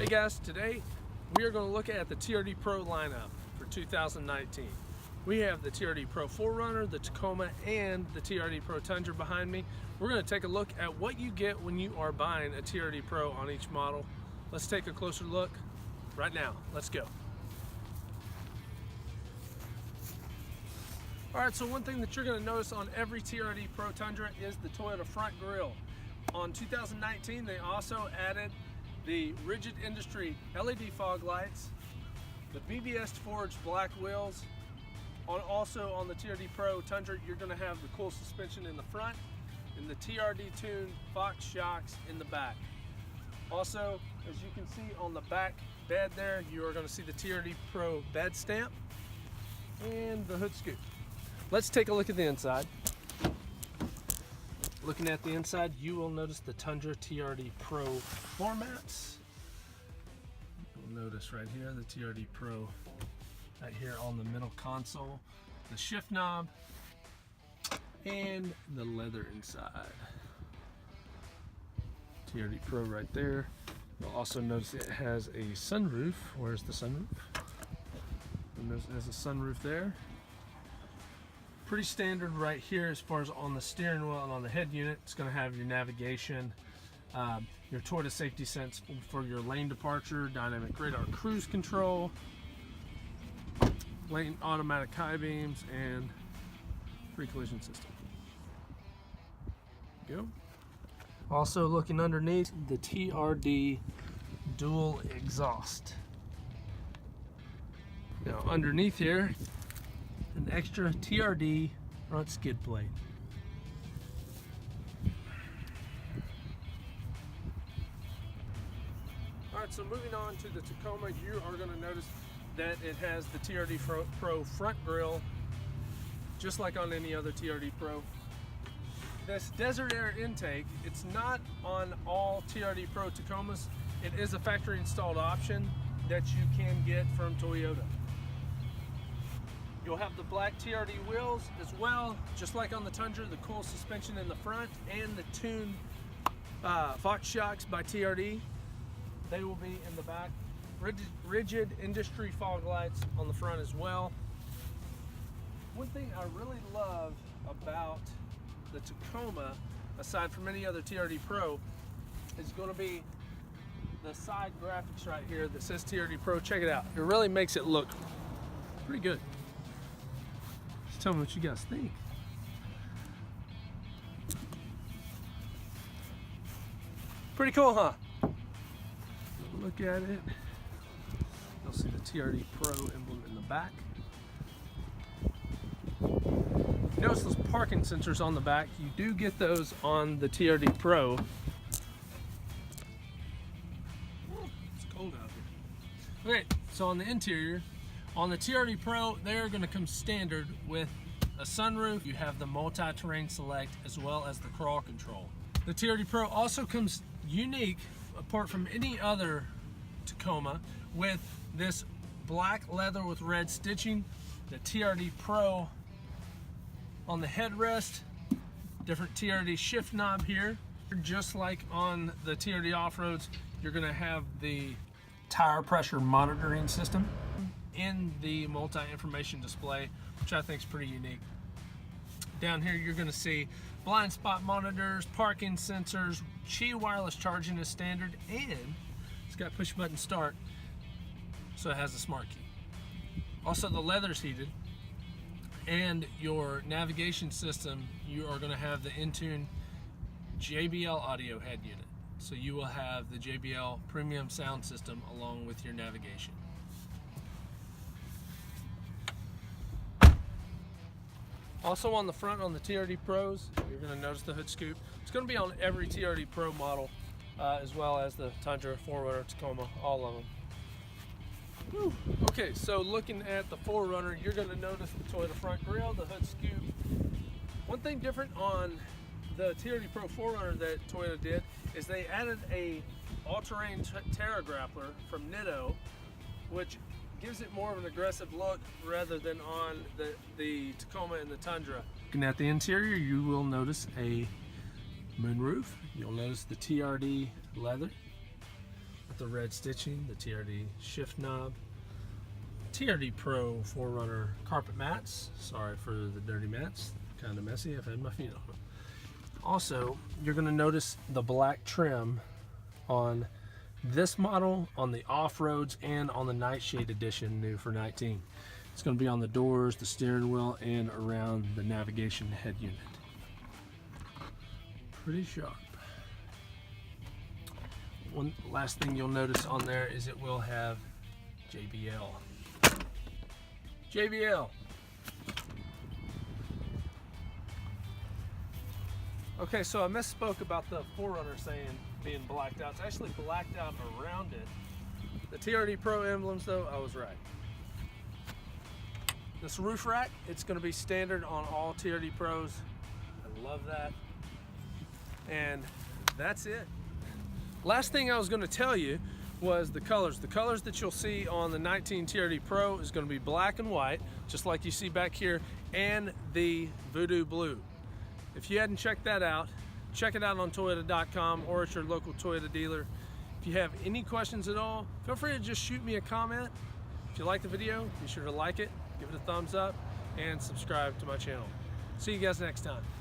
guys, today we are going to look at the TRD Pro lineup for 2019. We have the TRD Pro 4Runner, the Tacoma, and the TRD Pro Tundra behind me. We're going to take a look at what you get when you are buying a TRD Pro on each model. Let's take a closer look right now. Let's go. Alright, so one thing that you're going to notice on every TRD Pro Tundra is the Toyota front grille. On 2019, they also added the Rigid Industry LED fog lights, the BBS forged black wheels. Also on the TRD Pro Tundra, you're going to have the cool suspension in the front and the TRD tuned Fox shocks in the back. Also, as you can see on the back bed there, you are going to see the TRD Pro bed stamp and the hood scoop. Let's take a look at the inside. Looking at the inside, you will notice the Tundra TRD Pro floor mats. You'll notice right here the TRD Pro right here on the middle console, the shift knob, and the leather inside. TRD Pro right there. You'll also notice it has a sunroof. Where's the sunroof? You'll notice it has a sunroof there. Pretty standard right here as far as on the steering wheel and on the head unit. It's going to have your navigation, your Toyota safety sense for your lane departure, dynamic radar cruise control, lane automatic high beams, and pre-collision system. Go. Also looking underneath, the TRD dual exhaust. Now underneath here, an extra TRD front skid plate. Alright, so moving on to the Tacoma, you are going to notice that it has the TRD Pro front grille, just like on any other TRD Pro. This desert air intake, it's not on all TRD Pro Tacomas. It is a factory installed option that you can get from Toyota. You'll have the black TRD wheels as well, just like on the Tundra, the cool suspension in the front and the tuned Fox shocks by TRD. They will be in the back. Rigid Industry fog lights on the front as well. One thing I really love about the Tacoma, aside from any other TRD Pro, is going to be the side graphics right here that says TRD Pro. Check it out. It really makes it look pretty good. Just tell me what you guys think. Pretty cool, huh? Look at it. You'll see the TRD Pro emblem in the back. Notice those parking sensors on the back. You do get those on the TRD Pro. It's cold out here. Okay, so on the interior, on the TRD Pro, they're going to come standard with a sunroof. You have the multi-terrain select as well as the crawl control. The TRD Pro also comes unique, apart from any other Tacoma, with this black leather with red stitching, the TRD Pro on the headrest, different TRD shift knob here. Just like on the TRD off-roads, you're going to have the tire pressure monitoring system in the multi-information display, which I think is pretty unique. Down here you're going to see blind spot monitors, parking sensors, Qi wireless charging is standard, and it's got push button start, so it has a smart key. Also the leather's heated, and your navigation system, you are going to have the Intune JBL audio head unit. So you will have the JBL premium sound system along with your navigation. Also on the front on the TRD Pros, you're going to notice the hood scoop. It's going to be on every TRD Pro model, as well as the Tundra, 4Runner, Tacoma, all of them. Whew. Okay, so looking at the 4Runner, you're going to notice the Toyota front grille, the hood scoop. One thing different on the TRD Pro 4Runner that Toyota did is they added a all-terrain Terra grappler from Nitto, which gives it more of an aggressive look rather than on the Tacoma and the Tundra. Looking at the interior, you will notice a moonroof. You'll notice the TRD leather. the red stitching, the TRD shift knob, TRD Pro 4Runner carpet mats. Sorry for the dirty mats, kind of messy. I've had my feet on them. Also, you're going to notice the black trim on this model, on the off-roads, and on the Nightshade edition, new for 19. It's going to be on the doors, the steering wheel, and around the navigation head unit. Pretty sharp. One last thing you'll notice on there is it will have JBL. JBL. Okay, so I misspoke about the 4Runner saying being blacked out. It's actually blacked out around it. The TRD Pro emblems though, I was right. This roof rack, it's going to be standard on all TRD Pros. I love that. And that's it. Last thing I was going to tell you was the colors. The colors that you'll see on the 19 TRD Pro is going to be black and white, just like you see back here, and the Voodoo Blue. If you hadn't checked that out, check it out on Toyota.com or at your local Toyota dealer. If you have any questions at all, feel free to just shoot me a comment. If you like the video, be sure to like it, give it a thumbs up, and subscribe to my channel. See you guys next time.